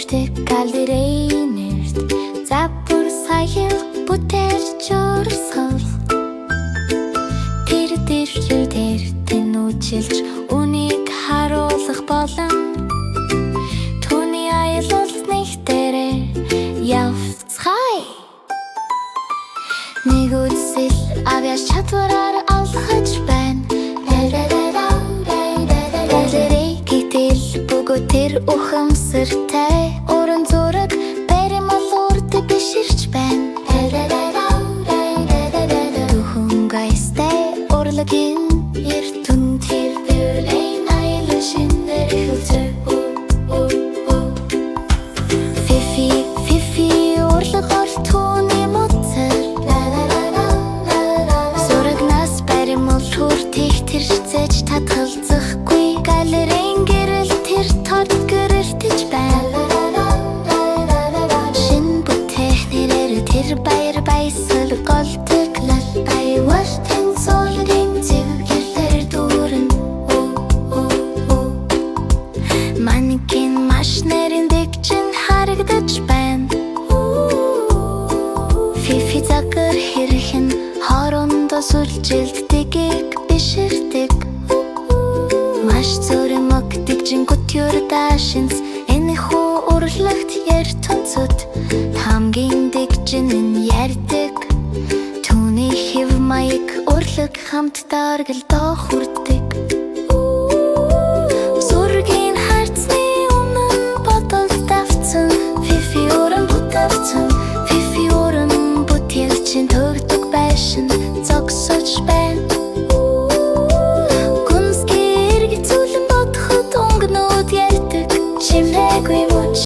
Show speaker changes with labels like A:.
A: бишдэг галерейнерт запур саял бүтээлч өрсгөл тэр дээр тэнүүчилж үнийг харуулах болон түүний аялалд нэгтэрээ явцгаая. Нэг үзэл авяас чадвараар алхаж байна. Тэр ухамсартай уран зураг баримал урд биширч байна. Тухайн гайстай урлагийн эрдүн тэр бэлэн аялал шинээр эхэлжээ. Фифи урлагаар түүний моцор зурагнаас баримал хүртэх тэр зэж татгалзахгүй галерейн гэрэл тэр тод гэрэлтэж байна. Шин бүтэхнэрээр тэр баяр баясгал голтөглөл баявал тэнцвэрийн зэвгэлээр дүүрэн манекин машинерийн дэгчин харагдаж байна. Фифи загвар хэрхэн хоорондоо сүлжилтдэгийг биширдэг. Маш зүрэн мөгдөж гүтюр даашинс энэ хүү урлагт яртунцуд хамгийн дэгжин ярьдаг. Түүний хэв маяг урлаг хамт даргалдаа хүрдэг.